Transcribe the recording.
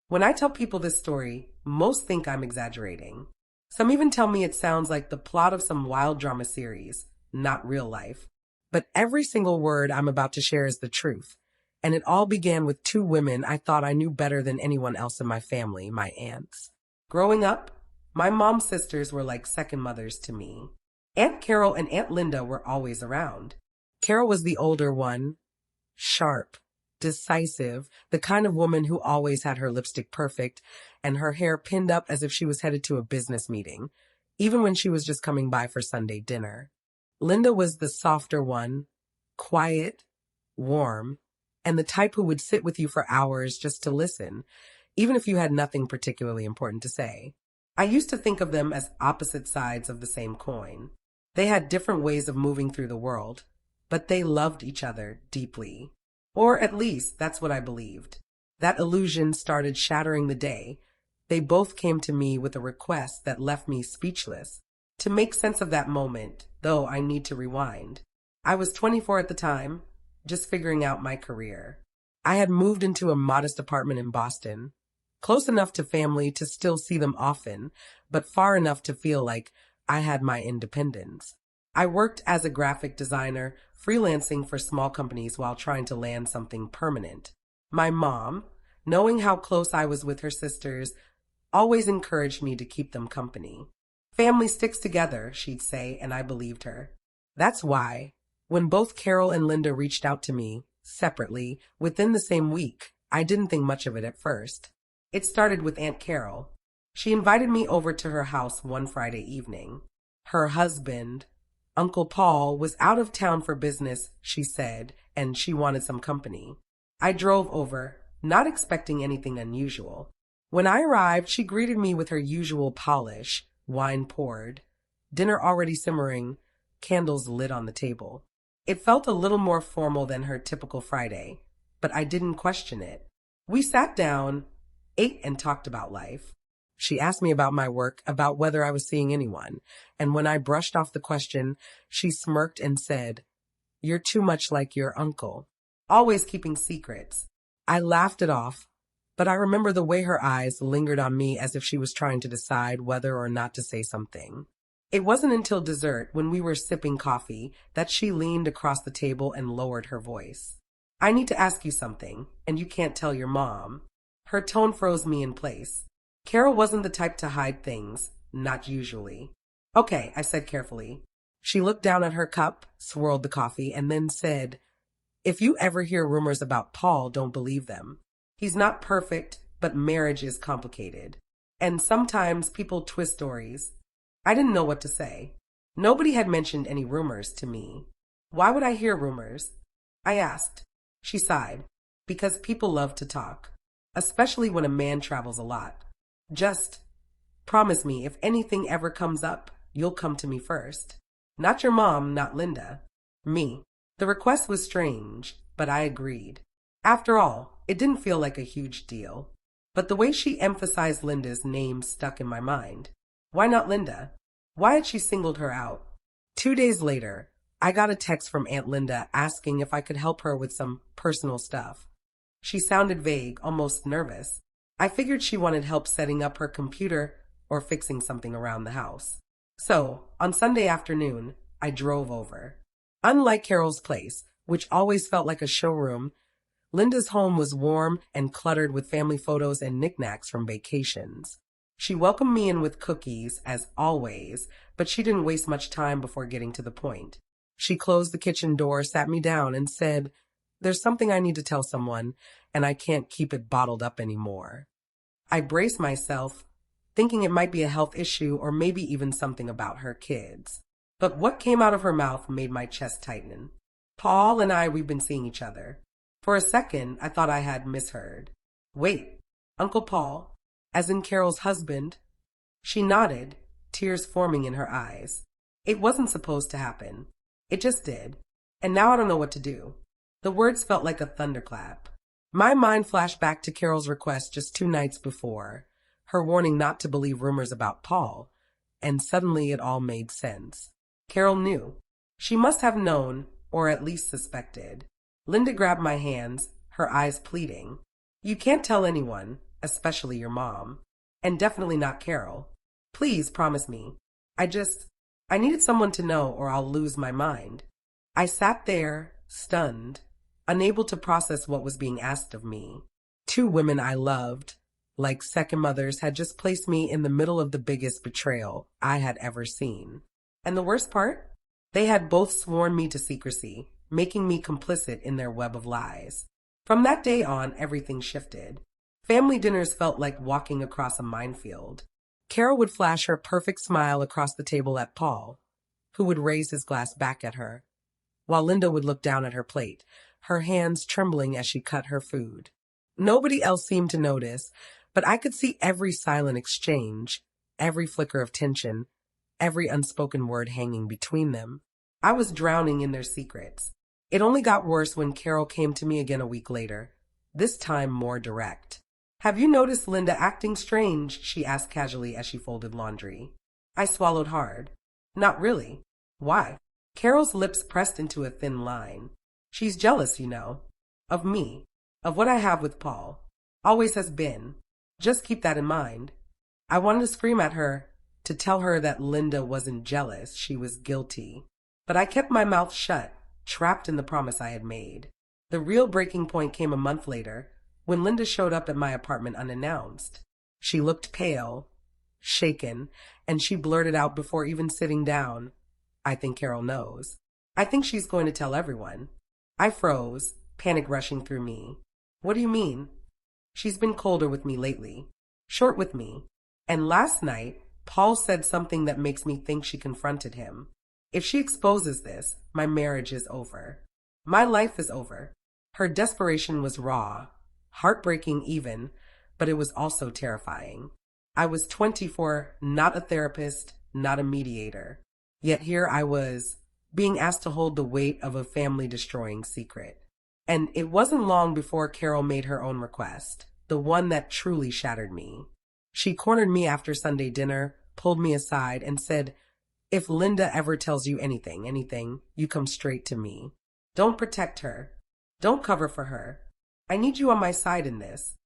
When I tell people this story, most think I'm exaggerating. Some even tell me it sounds like the plot of some wild drama series, not real life. But every single word I'm about to share is the truth. And it all began with two women I thought I knew better than anyone else in my family, my aunts. Growing up, my mom's sisters were like second mothers to me. Aunt Carol and Aunt Linda were always around. Carol was the older one, sharp, decisive, the kind of woman who always had her lipstick perfect and her hair pinned up as if she was headed to a business meeting, even when she was just coming by for Sunday dinner. Linda was the softer one, quiet, warm, and the type who would sit with you for hours just to listen, even if you had nothing particularly important to say. I used to think of them as opposite sides of the same coin. They had different ways of moving through the world, but they loved each other deeply. Or at least that's what I believed. That illusion started shattering the day they both came to me with a request that left me speechless. To make sense of that moment, though, I need to rewind. I was 24 at the time, just figuring out my career. I had moved into a modest apartment in Boston, close enough to family to still see them often, but far enough to feel like I had my independence. I worked as a graphic designer, freelancing for small companies while trying to land something permanent. My mom, knowing how close I was with her sisters, always encouraged me to keep them company. Family sticks together, she'd say, and I believed her. That's why, when both Carol and Linda reached out to me, separately, within the same week, I didn't think much of it at first. It started with Aunt Carol. She invited me over to her house one Friday evening. Her husband, Uncle Paul, was out of town for business, she said, and she wanted some company. I drove over, not expecting anything unusual. When I arrived, she greeted me with her usual polish, wine poured, dinner already simmering, candles lit on the table. It felt a little more formal than her typical Friday, but I didn't question it. We sat down, ate, and talked about life. She asked me about my work, about whether I was seeing anyone, and when I brushed off the question, she smirked and said, "You're too much like your uncle, always keeping secrets." I laughed it off, but I remember the way her eyes lingered on me as if she was trying to decide whether or not to say something. It wasn't until dessert, when we were sipping coffee, that she leaned across the table and lowered her voice. "I need to ask you something, and you can't tell your mom." Her tone froze me in place. Carol wasn't the type to hide things, not usually. "Okay," I said carefully. She looked down at her cup, swirled the coffee, and then said, "If you ever hear rumors about Paul, don't believe them. He's not perfect, but marriage is complicated. And sometimes people twist stories." I didn't know what to say. Nobody had mentioned any rumors to me. Why would I hear rumors? I asked. She sighed. "Because people love to talk, especially when a man travels a lot. Just promise me if anything ever comes up, you'll come to me first. Not your mom, not Linda. Me." The request was strange, but I agreed. After all, it didn't feel like a huge deal. But the way she emphasized Linda's name stuck in my mind. Why not Linda? Why had she singled her out? 2 days later, I got a text from Aunt Linda asking if I could help her with some personal stuff. She sounded vague, almost nervous. I figured she wanted help setting up her computer or fixing something around the house. So, on Sunday afternoon, I drove over. Unlike Carol's place, which always felt like a showroom, Linda's home was warm and cluttered with family photos and knickknacks from vacations. She welcomed me in with cookies, as always, but she didn't waste much time before getting to the point. She closed the kitchen door, sat me down, and said, "There's something I need to tell someone, and I can't keep it bottled up anymore." I braced myself, thinking it might be a health issue or maybe even something about her kids. But what came out of her mouth made my chest tighten. "Paul and we've been seeing each other." For a second, I thought I had misheard. "Wait, Uncle Paul, as in Carol's husband?" She nodded, tears forming in her eyes. It wasn't supposed to happen. It just did. And now I don't know what to do. The words felt like a thunderclap. My mind flashed back to Carol's request just 2 nights before, her warning not to believe rumors about Paul, and suddenly it all made sense. Carol knew. She must have known, or at least suspected. Linda grabbed my hands, her eyes pleading. "You can't tell anyone. especially your mom. And definitely not Carol. Please promise me. I just, I needed someone to know or I'll lose my mind. I sat there, stunned, unable to process what was being asked of me. Two women I loved, like second mothers, had just placed me in the middle of the biggest betrayal I had ever seen. And the worst part? They had both sworn me to secrecy, making me complicit in their web of lies. From that day on, everything shifted. Family dinners felt like walking across a minefield. Carol would flash her perfect smile across the table at Paul, who would raise his glass back at her, while Linda would look down at her plate, her hands trembling as she cut her food. Nobody else seemed to notice, but I could see every silent exchange, every flicker of tension, every unspoken word hanging between them. I was drowning in their secrets. It only got worse when Carol came to me again a week later, this time more direct. Have you noticed Linda acting strange? She asked casually as she folded laundry. I swallowed hard. Not really. Why? Carol's lips pressed into a thin line. She's jealous, you know. Of me. Of what I have with Paul. Always has been. Just keep that in mind. I wanted to scream at her, to tell her that Linda wasn't jealous, she was guilty. But I kept my mouth shut, trapped in the promise I had made. The real breaking point came a month later, when Linda showed up at my apartment unannounced. She looked pale, shaken, and she blurted out before even sitting down, I think Carol knows. I think she's going to tell everyone. I froze, panic rushing through me. What do you mean? She's been colder with me lately, short with me. And last night, Paul said something that makes me think she confronted him. If she exposes this, my marriage is over. My life is over. Her desperation was raw, heartbreaking even, but it was also terrifying. I was 24, not a therapist, not a mediator. Yet here I was, being asked to hold the weight of a family-destroying secret. And it wasn't long before Carol made her own request, the one that truly shattered me. She cornered me after Sunday dinner, pulled me aside, and said, if Linda ever tells you anything, you come straight to me. Don't protect her. Don't cover for her. I need you on my side in this.